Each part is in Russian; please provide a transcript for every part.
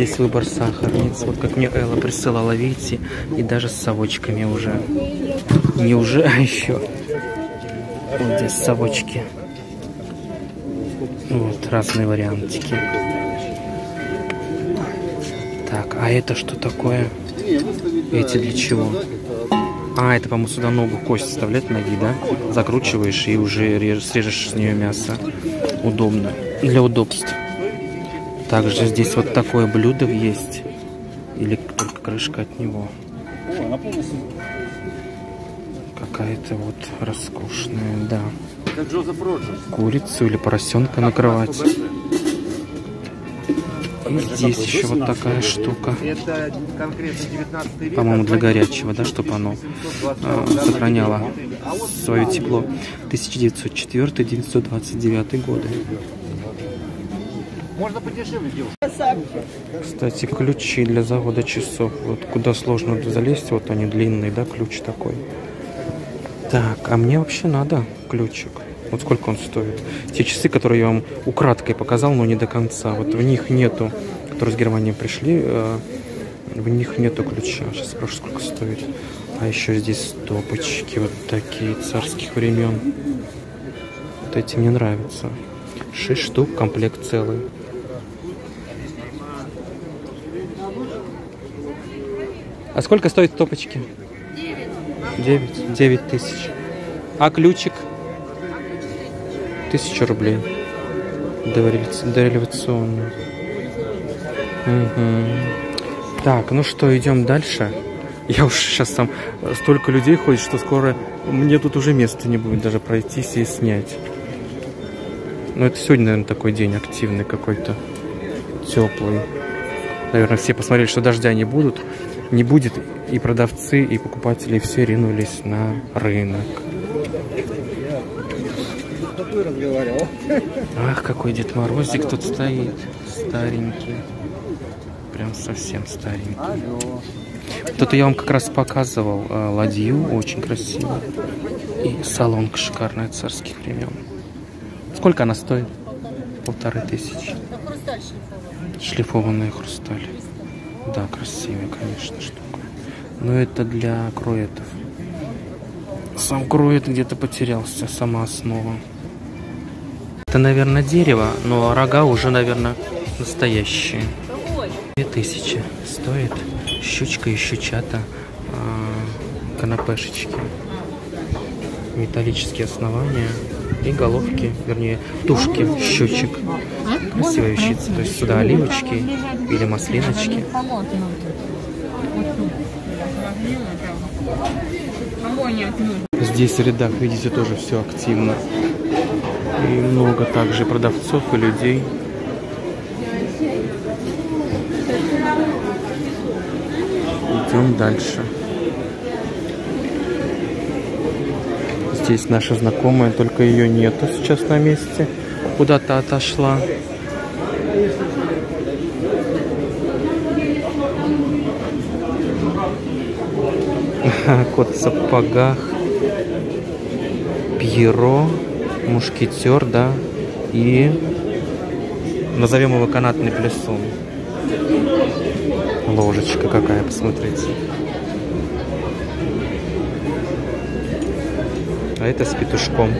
здесь выбор сахарниц. Вот как мне Элла присылала, видите, и даже с совочками уже. Не уже, а еще. Вот здесь совочки. Вот, разные вариантики. Так, а это что такое? Эти для чего? А, это, по-моему, сюда ногу, кость вставлять ноги, да? Закручиваешь и уже срежешь с нее мясо. Удобно. Для удобства. Также здесь вот такое блюдо есть. Или только крышка от него. Какая-то вот роскошная, да. Курицу или поросенка накрывать. И здесь еще вот такая штука. По-моему, для горячего, да, чтобы оно сохраняло свое тепло. 1904-1929 годы. Можно подешевле делать. Кстати, ключи для завода часов. Вот куда сложно залезть, вот они длинные, да, ключ такой. Так, а мне вообще надо ключик. Вот сколько он стоит. Те часы, которые я вам украдкой показал, но не до конца. Вот в них нету, которые с Германии пришли, в них нету ключа. Сейчас спрошу, сколько стоит. А еще здесь стопочки вот такие царских времен. Вот эти мне нравятся. 6 штук, комплект целый. А сколько стоит стопочки? 9 тысяч. А ключик? 1000 рублей. Дореволюционный. Угу. Так, ну что, идем дальше. Я уж сейчас там столько людей ходит, что скоро мне тут уже места не будет даже пройтись и снять. Ну, это сегодня, наверное, такой день активный какой-то, теплый. Наверное, все посмотрели, что дождя не будет, и продавцы, и покупатели все ринулись на рынок. Ах, какой Дед Морозик тут стоит, старенький, прям совсем старенький. Тут я вам как раз показывал ладью, очень красиво, и салонка шикарная царских времен. Сколько она стоит? 1500. Шлифованная хрусталь. Да, красивая, конечно, штука. Но это для круэтов. Сам круэт где-то потерялся, сама основа. Это, наверное, дерево, но рога уже, наверное, настоящие. 2000 стоит щучка и щучата, канапешечки. Металлические основания и головки, вернее, тушки щучек. Красивая вещица. То есть сюда оливочки или маслиночки. Здесь в рядах, видите, тоже все активно. И много также продавцов и людей. Идем дальше. Здесь наша знакомая, только ее нету сейчас на месте. Куда-то отошла. Кот в сапогах. Пьеро. Мушкетер, да. И назовем его канатный плясун. Ложечка какая, посмотрите. А это с петушком.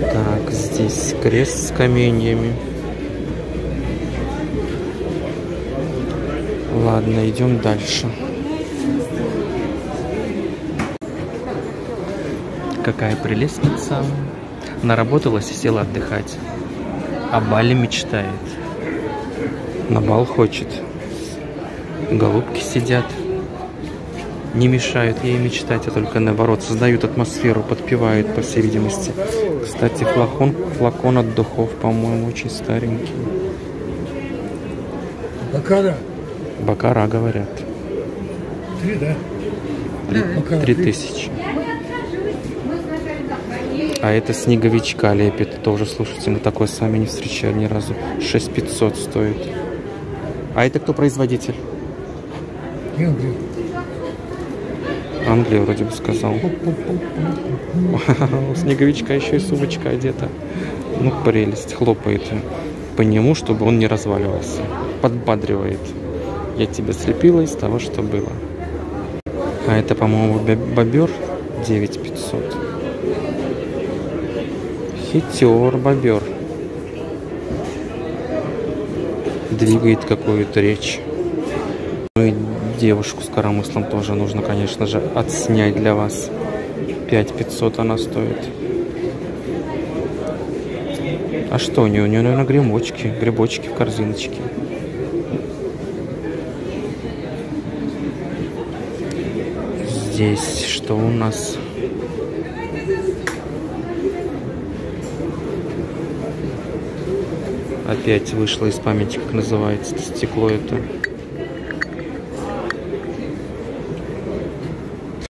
Так, здесь крест с каменьями. Ладно, идем дальше. Какая прелестница. Наработалась и села отдыхать. О бале мечтает. На бал хочет. Голубки сидят. Не мешают ей мечтать, а только наоборот создают атмосферу, подпевают, по всей видимости. Кстати, флакон от духов, по-моему, очень старенький. Бакара. Бакара, говорят. 3, да? 3000. А это снеговичка лепит. Тоже, слушайте, мы такое с вами не встречали ни разу. 6500 стоит. А это кто производитель? Англия вроде бы сказал. У снеговичка еще и сумочка одета. Ну, прелесть, хлопает. по нему, чтобы он не разваливался. Подбадривает. Я тебя слепила из того, что было. А это, по-моему, бобер 9500. Хитер бобер. Двигает какую-то речь. Ну и девушку с коромыслом тоже нужно, конечно же, отснять для вас. 5500 она стоит. А что у нее? У нее, наверное, грибочки в корзиночке. Здесь что у нас? Опять вышло из памяти, как называется это стекло это.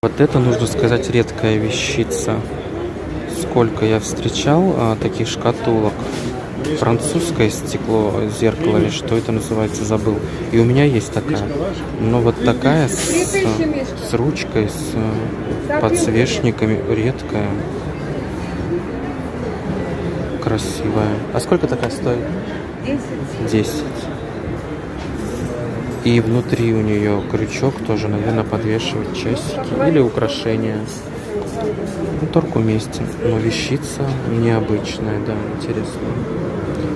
Вот это, нужно сказать, редкая вещица. Сколько я встречал таких шкатулок. Французское стекло, зеркало или что это называется, забыл. И у меня есть такая. Но вот такая с ручкой, с подсвечниками, редкая. Красивая. А сколько такая стоит? 10. И внутри у нее крючок тоже, наверное, подвешивать часики или украшения. Ну, торг уместен. Но вещица необычная, да, интересная.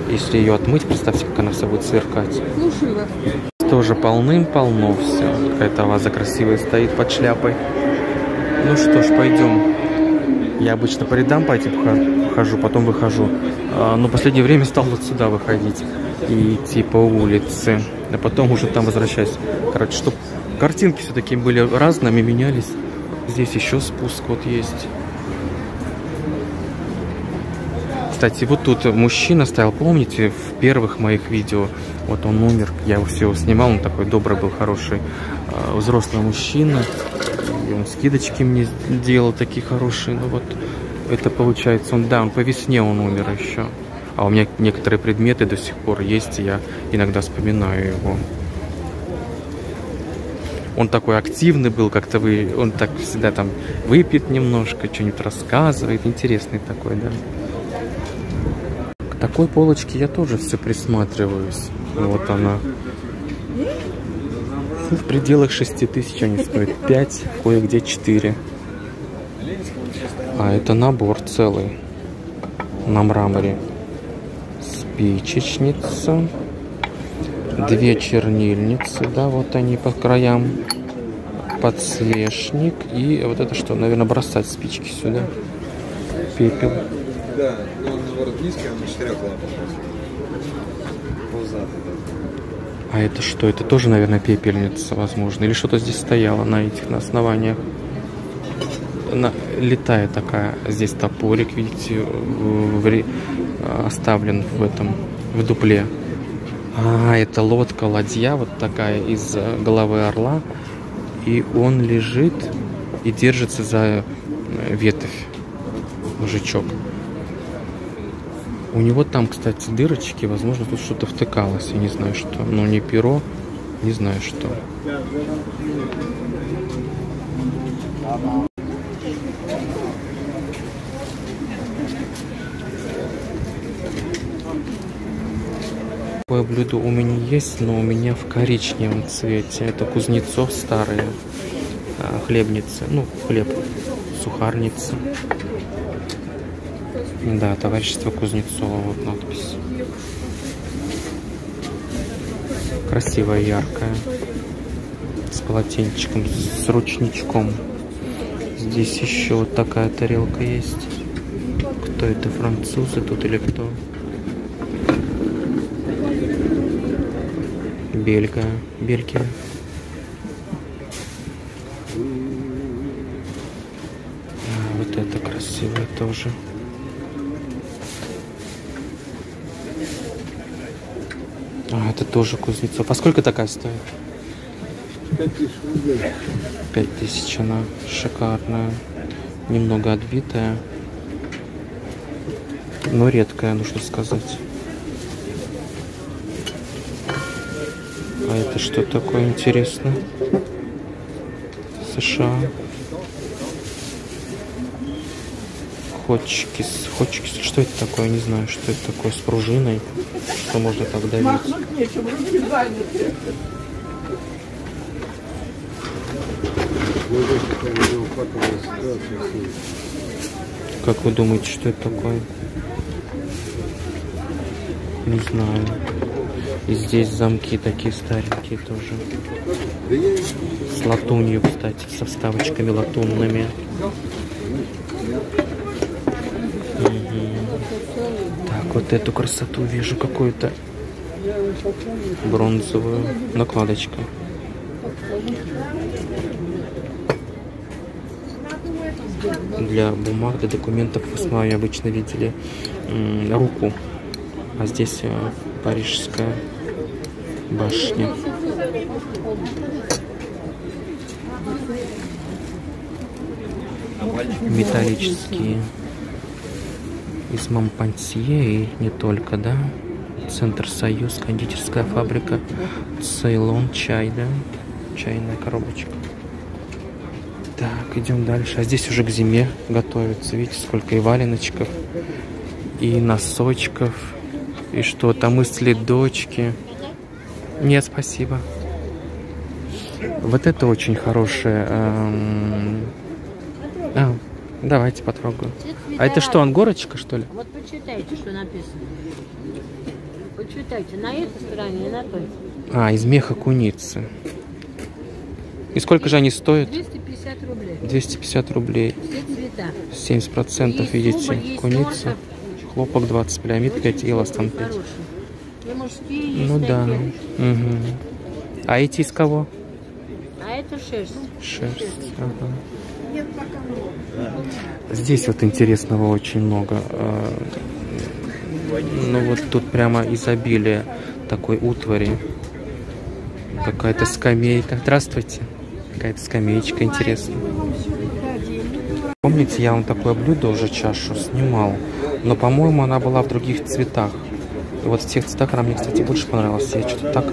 Если ее отмыть, представьте, как она все будет сверкать. Тоже полным-полно все. Какая-то ваза красивая стоит под шляпой. Ну что ж, пойдем. Я обычно по рядам пойти хожу, потом выхожу. Но в последнее время стал вот сюда выходить и идти по улице. А потом уже там возвращаюсь. Короче, чтобы картинки все-таки были разными, менялись. Здесь еще спуск вот есть. Кстати, вот тут мужчина стоял, помните, в первых моих видео. Вот он умер, я его всего снимал, он такой добрый был, хороший, взрослый мужчина. И он скидочки мне делал такие хорошие. Ну вот, это получается, он по весне он умер еще. А у меня некоторые предметы до сих пор есть, и я иногда вспоминаю его. Он такой активный был, как-то он так всегда там выпьет немножко, что-нибудь рассказывает. Интересный такой, да. К такой полочке я тоже все присматриваюсь. Вот она. В пределах 6000 они стоят. 5, кое-где 4. А это набор целый. На мраморе. Спичечница. 2 чернильницы, да, вот они по краям. Подсвечник. И вот это что, наверное, бросать спички сюда. Пепел. Да, но он наоборот низкий, он на 4 лапах. А это что? Это тоже, наверное, пепельница, возможно. Или что-то здесь стояло на этих, на основаниях. Летая такая. Здесь топорик, видите, оставлен в дупле. А, это лодка, ладья вот такая из головы орла. И он лежит и держится за ветвь. Мужичок. У него там, кстати, дырочки. Возможно, тут что-то втыкалось. Я не знаю, что. Но не перо. Не знаю, что. Такое блюдо у меня есть, но у меня в коричневом цвете. Это Кузнецов старые хлебницы. Ну, хлеб. Сухарница. Да, товарищество Кузнецова. Вот надпись. Красивая, яркая. С полотенчиком, с ручничком. Здесь еще вот такая тарелка есть. Кто это? Французы тут или кто? Бельгия. Вот это красивое тоже. А, это тоже Кузнецов. А сколько такая стоит? 5000 рублей. 5000 она шикарная. Немного отбитая. Но редкая, нужно сказать. А это что такое интересное? США. Хочкис. Хочкис. Что это такое? Не знаю, что это такое. С пружиной. Что можно так давить? Как вы думаете, что это такое? Не знаю. И здесь замки такие старенькие тоже. С латунью, кстати, со вставочками латунными. Так, вот эту красоту вижу, какую-то бронзовую накладочка. Для бумаг, для документов вы с вами обычно видели руку. А здесь Парижская башня. Металлические. Из Монпансье и не только, да? Центр Союз, кондитерская фабрика, Цейлон, чай, да? Чайная коробочка. Так, идем дальше. А здесь уже к зиме готовится. Видите, сколько и валеночков, и носочков, и что там, и следочки. Нет, спасибо. Вот это очень хорошее. Давайте потрогаю. А это что, ангорочка, что ли? Вот почитайте, что написано. Почитайте на этой стороне и на той. Из меха куницы. И сколько же они стоят? 250 рублей. 250 рублей. Все цвета. 70%, Есть видите, рубль, есть куница. Хлопок 20, полиамид 5 и эластан 5. Хорошие. И мужские есть Ну да. такие. Угу. А эти из кого? А это шерсть. Шерсть. Ага. Здесь вот интересного очень много. Ну вот тут прямо изобилие такой утвари. Какая-то скамейка. Здравствуйте. Какая-то скамеечка интересная. Помните, я вам такое блюдо уже чашу снимал, но, по-моему, она была в других цветах. И вот в тех цветах она мне, кстати, больше понравилась. Я что-то так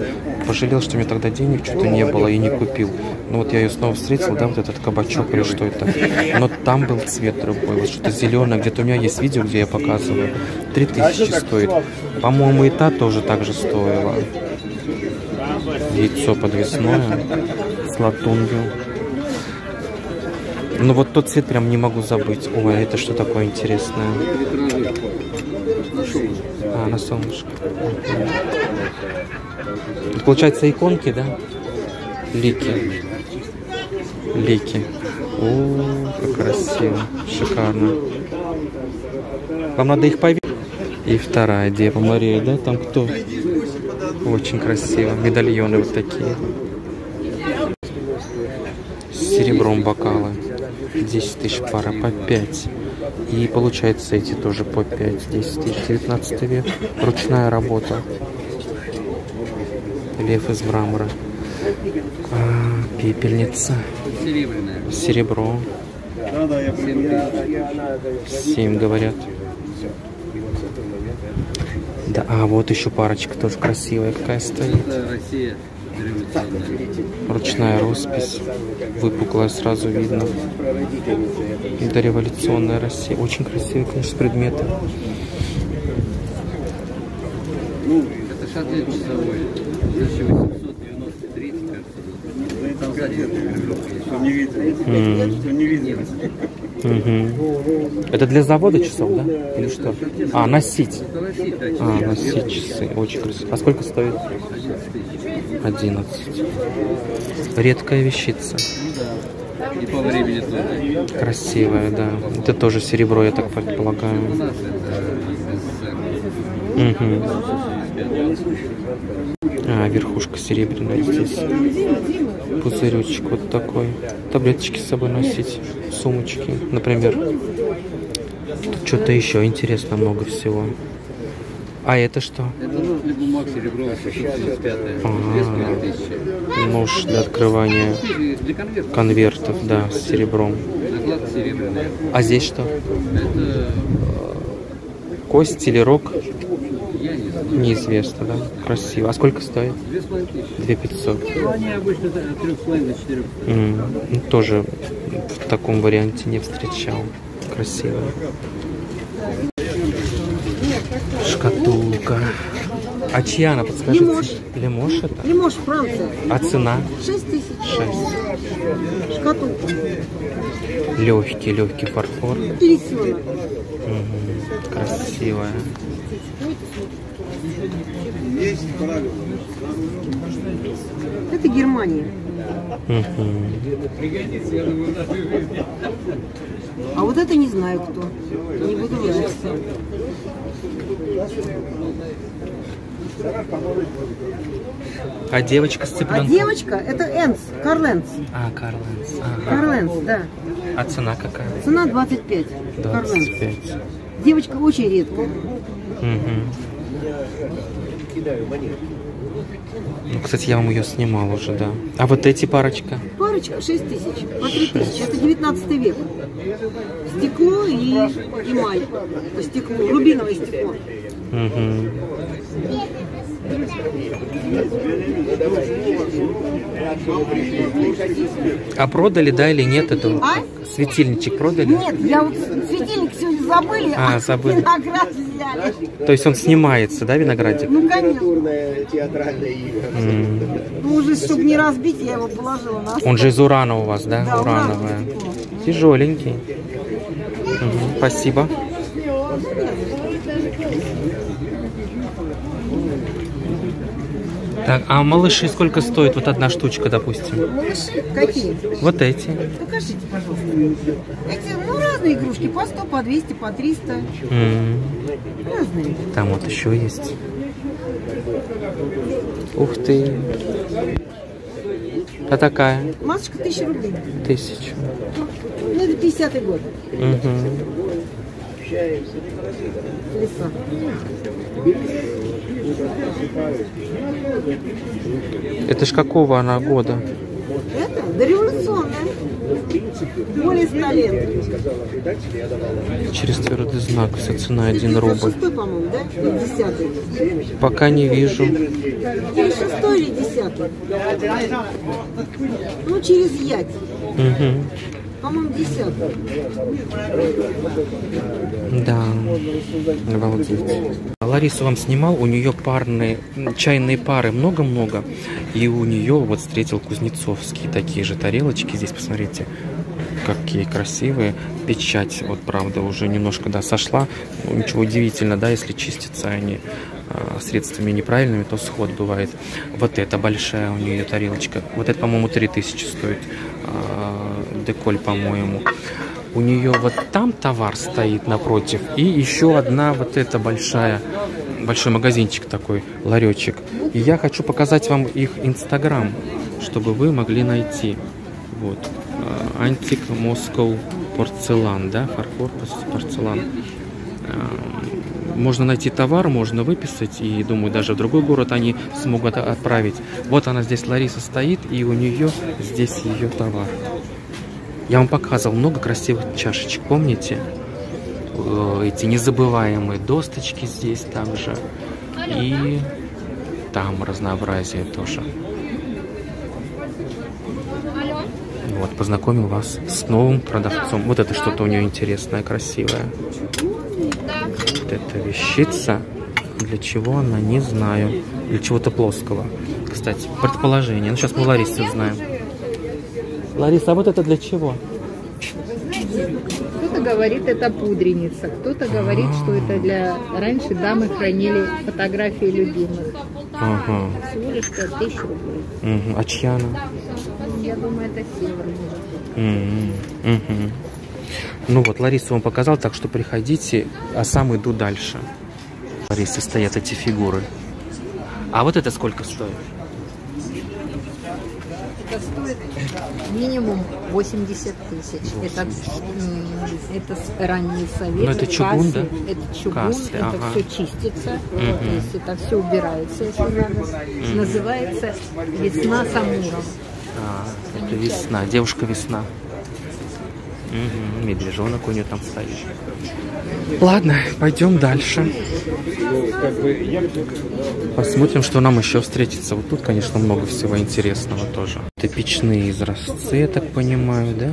пожалел, что у меня тогда денег что-то не было и не купил. Но вот я ее снова встретил, да, вот этот кабачок или что это. Но там был цвет другой, вот что-то зеленое. Где-то у меня есть видео, где я показываю. 3000 стоит. По-моему, и та тоже так же стоила. Яйцо подвесное с латунью. Ну вот тот цвет прям не могу забыть. Ой, это что такое интересное? На солнышко. Это, получается, иконки, да? Лики. Лики. О, как красиво. Шикарно. Вам надо их повесить. И вторая Дева Мария, да? Там кто? Очень красиво. Медальоны вот такие. С серебром бокалы. 10 тысяч пара по 5. И получается эти тоже по 5. 10 тысяч, 19 век. Ручная работа. Лев из мрамора. Пепельница. Серебро. 7 говорят. Да, вот еще парочка тоже красивая какая стоит. Ручная роспись. Выпуклая, сразу видно. Дореволюционная Россия. Очень красивые, конечно, предметы. Это шатель часовой. 1893, кажется. Там Это для завода часов, да? Или что? Носить. Носить часы. Очень красиво. А сколько стоит? 11. Редкая вещица. И по времени тоже. Красивая, да. Это тоже серебро, я так предполагаю. Верхушка серебряная здесь. Пузыречек вот такой. Таблеточки с собой носить. Сумочки, например. Тут что-то еще интересно, много всего. А это что? Это нож для бумаг серебро 675. Нож для открывания Для конвертов. конвертов, да, с серебром. Накладка серебряная. А здесь что? Это Кость или рог? я не знаю. Неизвестно, да? Красиво. А сколько стоит? 2500. 2500. Ну, они обычно от 3,5 до 4. Тоже в таком варианте не встречал. Красиво. А чья она, подскажите? Лимош. Лимош это? Лимош, Франция. А цена? 6 тысяч. 6. Шкатулка. Легкий фарфор. Плесёна. Красивая. Это Германия. А вот это не знаю кто. Не буду врать. А девочка с А цыпленком? девочка, это Энс, Карленс. А, Карленс. Ага. Карленс, да. А цена какая? Цена 25. Карленс. 25. Девочка очень редкая. Ну, кстати, я вам ее снимал уже, да. А вот эти парочка? Парочка 6 тысяч, по 3 тысячи. Это 19 век. Стекло и эмаль. По стеклу, рубиновое стекло. А продали, да, или нет эту? Светильничек продали? Нет, я вот светильник сегодня забыли, А, забыли. виноград взяли. То есть он снимается, да, виноградик? Ну, конечно. Ну, уже, чтобы не разбить, я его положила на стол. Он же из урана у вас, да? Да, Урановое. урановое стекло. Тяжеленький. Спасибо. Так, а малыши сколько стоит вот одна штучка, допустим? Малыши какие? Вот эти. Покажите, пожалуйста. Эти, ну, разные игрушки. По 100, по 200, по 300. Разные. Там вот еще есть. Ух ты. А такая? Масочка 1000 рублей. 1000. Ну, это 50-й год. Леса. Это ж какого она года? Это дореволюционная. Более 100 лет. Через твердый знак, вся цена 1 рубль. 6-й, по-моему, да? Или 10-й? Пока не вижу. Или 6-й, или 10-й? Ну, через ять. По-моему, 10-й. Да, обалдеть. Ларису вам снимал, у нее парные, чайные пары много-много. И у нее вот встретил кузнецовские такие же тарелочки. Здесь, посмотрите, какие красивые. Печать, вот правда, уже немножко, да, сошла. Ну, ничего удивительного, да, если чистятся они средствами неправильными, то сход бывает. Вот эта большая у нее тарелочка. Вот это, по-моему, 3000 стоит. Деколь, по-моему. У нее вот там товар стоит напротив. И еще одна вот эта большой магазинчик такой, ларечек. И я хочу показать вам их Инстаграм, чтобы вы могли найти. Вот. Антик Москов порцелан, да, фарфор, порцелан. Можно найти товар, можно выписать, и, думаю, даже в другой город они смогут отправить. Вот она здесь, Лариса, стоит, и у нее здесь ее товар. Я вам показывал много красивых чашечек, помните? Эти незабываемые досточки здесь также. И там разнообразие тоже. Вот, познакомил вас с новым продавцом. Вот это что-то у нее интересное, красивое. Вот эта вещица. Для чего она, не знаю. Для чего-то плоского. Кстати, предположение. Ну, сейчас мы Ларису узнаем. Лариса, а вот это для чего? Кто-то говорит, это пудреница, кто-то говорит, что это для... Раньше дамы хранили фотографии любимых. Ага. Всего лишь 5000 рублей. А чья она? Я думаю, это север может. Ну вот, Ларису вам показал, так что приходите, а сам иду дальше. Ларисы стоят эти фигуры. А вот это сколько стоит? Это стоит минимум 80 тысяч. Это ранние советы. Но это чугун, кассы. да? Это чугун, Кассы, это ага. все чистится. То есть это все убирается, если надо. Называется «Весна с Амуром». Это весна, девушка весна. Медвежонок у нее там стоит. Ладно, пойдем дальше. Посмотрим, что нам еще встретится. Вот тут, конечно, много всего интересного тоже. Это печные изразцы, я так понимаю, да?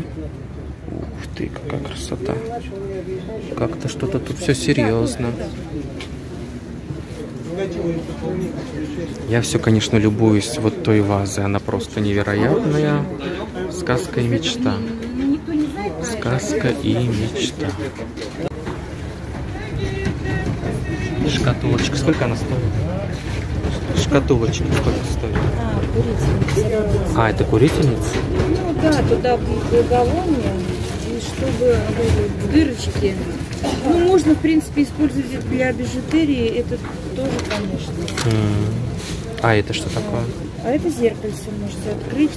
Ух ты, какая красота. Как-то что-то тут все серьезно. Я все, конечно, любуюсь вот той вазой. Она просто невероятная. Сказка и мечта. Сказка и мечта. Шкатулочка. Сколько она стоит? Шкатулочка сколько стоит? А, это курительница? Ну да, туда благовоние, и чтобы дырочки. Ну, можно, в принципе, использовать это для бижутерии, это тоже, конечно. А это что такое? А это зеркальце можете открыть,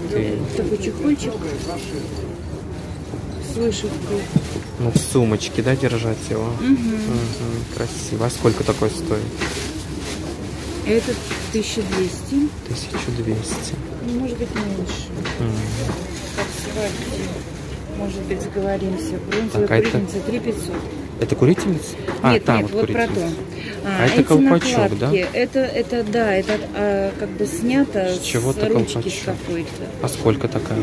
такой чехольчик с вышивкой. Ну, в сумочке, да, держать его? Красиво. А сколько такое стоит? Это 1200. 1200. Ну, может быть, меньше. Как свадьбе. Может быть, сговоримся. Бронзовая Так, курительница 3500. Это курительница? Нет, там нет, вот про то. А это эти колпачок, накладки, да? Это да, это как бы снято С чего-то ручки колпачок. с какой-то. А сколько такая?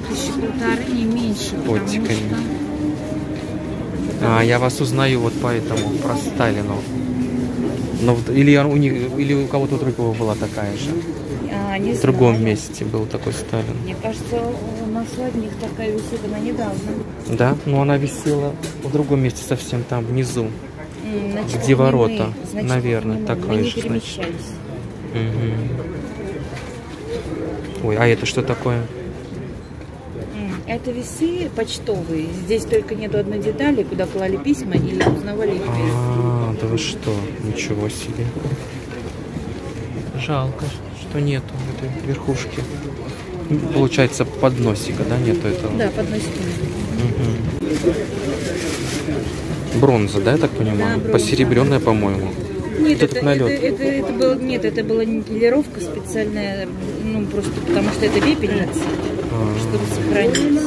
1500, не меньше, потому Котиками. что... Я вас узнаю вот поэтому, про Сталину. Но, или у кого-то другого была такая же? Не В другом знаю. месте был такой Сталин. Мне кажется, на свадьбах такая висит, она недавно. Да? Но она висела в другом месте совсем там, внизу. Значит, Где ворота? мы, значит, Наверное, мы такая не же, значит. перемещались. Ой, а это что такое? Это весы почтовые. Здесь только нету одной детали, куда клали письма и узнавали их вес. Да вы что? Ничего себе. Жалко, что нету этой верхушки. Получается, подносика, да, нету этого? Да, подносики. Бронза, да, я так понимаю? Да, бронза. Посеребренная, по-моему. Нет, Вот этот налет. это было, нет, это была никелировка специальная, ну просто потому что это пепельница, чтобы сохранить.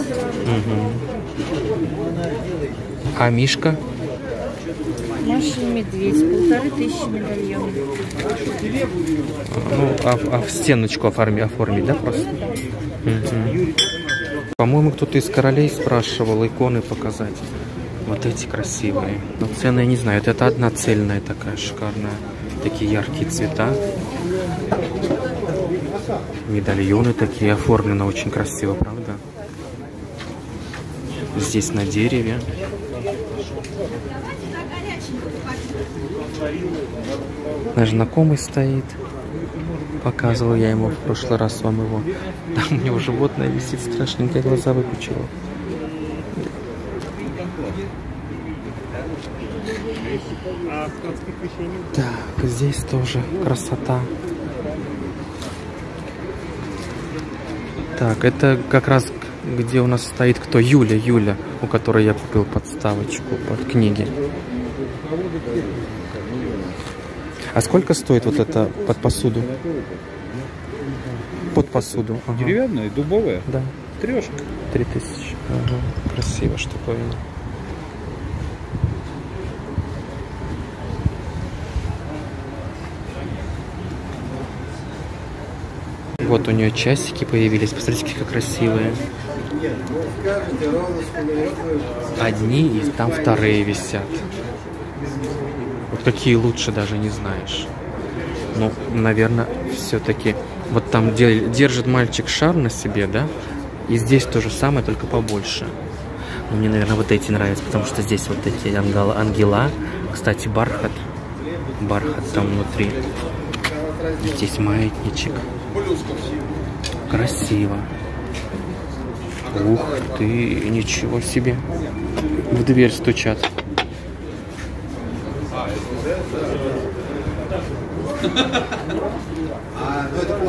А Мишка? Маша и медведь, 1500 медальонов. Ну, в стеночку оформить, да, просто? По-моему, кто-то из королей спрашивал иконы показать. Вот эти красивые. Но цены я не знаю. Это одна цельная такая шикарная. Такие яркие цвета. Медальоны такие оформлены очень красиво, правда? Здесь на дереве. Наш знакомый стоит. Показывал я ему в прошлый раз вам его. Там у него животное висит страшненькое, глаза выпучило. Так, здесь тоже красота. Так, это как раз где у нас стоит кто? Юля, у которой я купил подставочку под книги. А сколько стоит вот это под посуду? Под посуду. Ага. Деревянная, дубовая? Да. 3000. 3000. Ага. Красиво штуковина. Вот у нее часики появились. Посмотрите, какие красивые. Одни и там вторые висят. Вот какие лучше даже не знаешь. Ну, наверное, все-таки. Вот там держит мальчик шар на себе, да? И здесь то же самое, только побольше. Но мне, наверное, вот эти нравятся, потому что здесь вот эти ангела. Кстати, бархат. Бархат там внутри. Здесь маятничек. Красиво. Ух ты, ничего себе. В дверь стучат.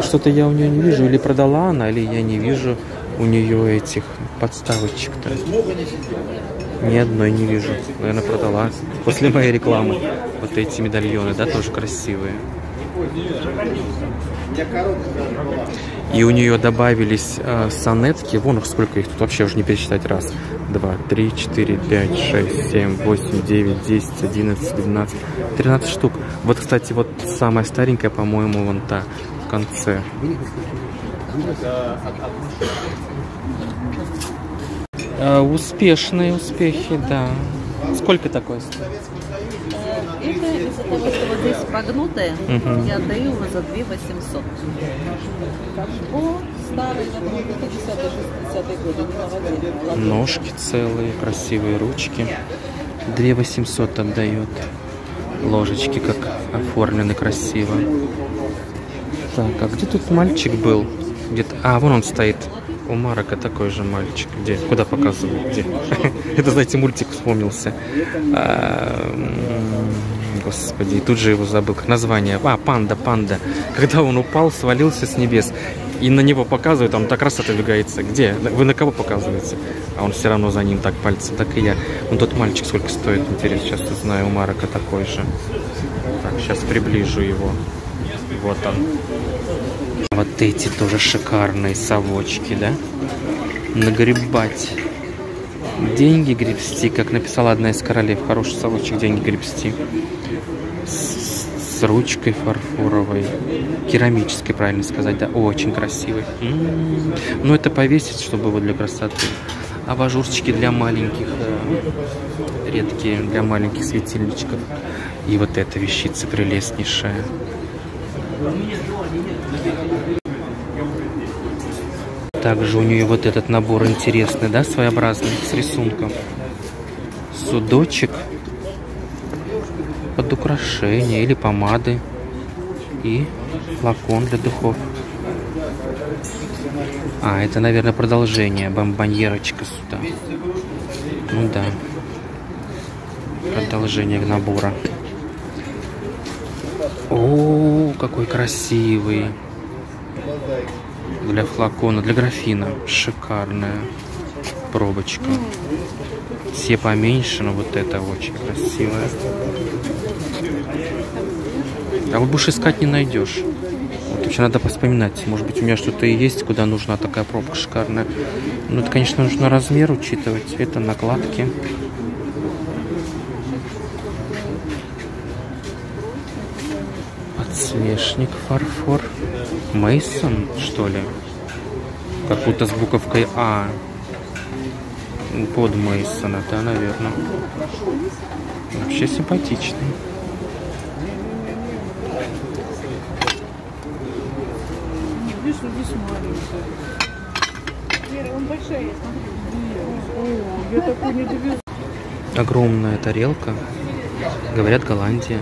Что-то я у нее не вижу. Или продала она, или я не вижу у нее этих подставочек-то. Ни одной не вижу. Наверное, продала. После моей рекламы. Вот эти медальоны, да, тоже красивые. И у нее добавились сонетки. Вон их сколько их тут вообще уже не пересчитать. Раз, два, три, четыре, пять, шесть, семь, восемь, девять, 10, 11, 12, 13 штук. Вот, кстати, вот самая старенькая, по-моему, вон та в конце. Успешные успехи, да. Сколько такое стоит? Это потому что вот здесь погнутые, я отдаю его за 2 800. Кашпо старый, я думаю, 50-60 годы, не на воде. Ножки целые, красивые ручки. 2 800 отдает. Ложечки как оформлены красиво. Так, а где тут мальчик был? Где-то... А, вон он стоит. У Марока такой же мальчик. Где? Куда показывают? Где? Это, знаете, мультик вспомнился. Господи, и тут же его забыл. Как название? А, панда. Когда он упал, свалился с небес. И на него показывают, он так раз отодвигается. Где? Вы на кого показываете? А он все равно за ним так пальцы, так и я. Вон тот мальчик сколько стоит, интересно, сейчас узнаю. У Марока такой же. Так, сейчас приближу его. Вот он. Вот эти тоже шикарные совочки, да? Нагребать. Деньги гребсти, как написала одна из королев. Хороший совочек, деньги гребсти. С ручкой фарфоровой. Керамической, правильно сказать, да? Очень красивый. Ну, это повесить, чтобы его для красоты. Абажурчики для маленьких, редкие, для маленьких светильничков. И вот эта вещица прелестнейшая. Также у нее вот этот набор интересный, да, своеобразный, с рисунком. Судочек под украшение или помады. И флакон для духов. А, это, наверное, продолжение. Бомбоньерочка сюда. Ну да. Продолжение набора. О, какой красивый. Для флакона, для графина. Шикарная пробочка. Все поменьше, но вот это очень красивая. А вот будешь искать, не найдешь. Вот еще надо поспоминать. Может быть, у меня что-то и есть, куда нужна такая пробка шикарная. Ну, это, конечно, нужно размер учитывать. Это накладки. Подсвечник, фарфор. Мейсон, что ли? Как будто с буковкой А. Под Мейсона, да, наверное. Вообще симпатичный. Здесь маленькая. Вера, он большая, я смотрю. Я такой не довезу. Огромная тарелка. Говорят, Голландия.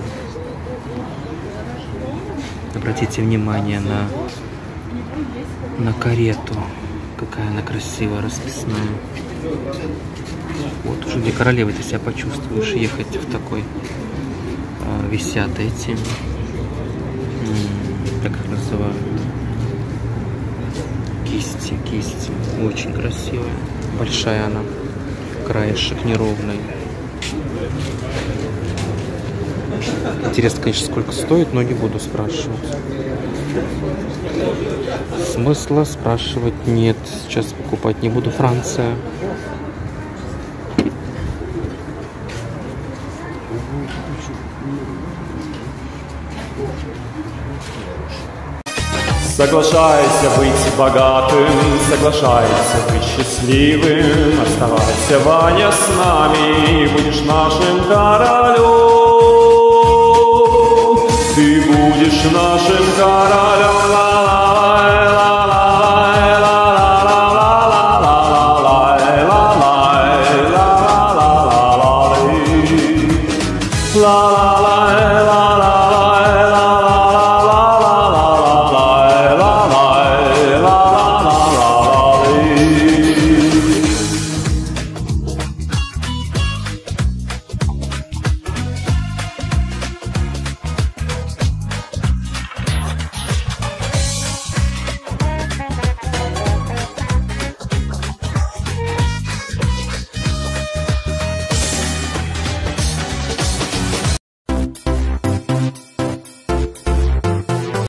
Обратите внимание на карету. Какая она красивая, расписная. Вот уже где королевы ты себя почувствуешь ехать в такой. Висят эти. Как их называют? Кисти. Очень красивая. Большая она. Краешек неровный. Интересно, конечно, сколько стоит, но не буду спрашивать. Смысла спрашивать нет. Сейчас покупать не буду. Франция. Соглашайся быть богатым, соглашайся быть счастливым. Оставайся, Ваня, с нами, будешь нашим королем. Ты будешь нашим королем.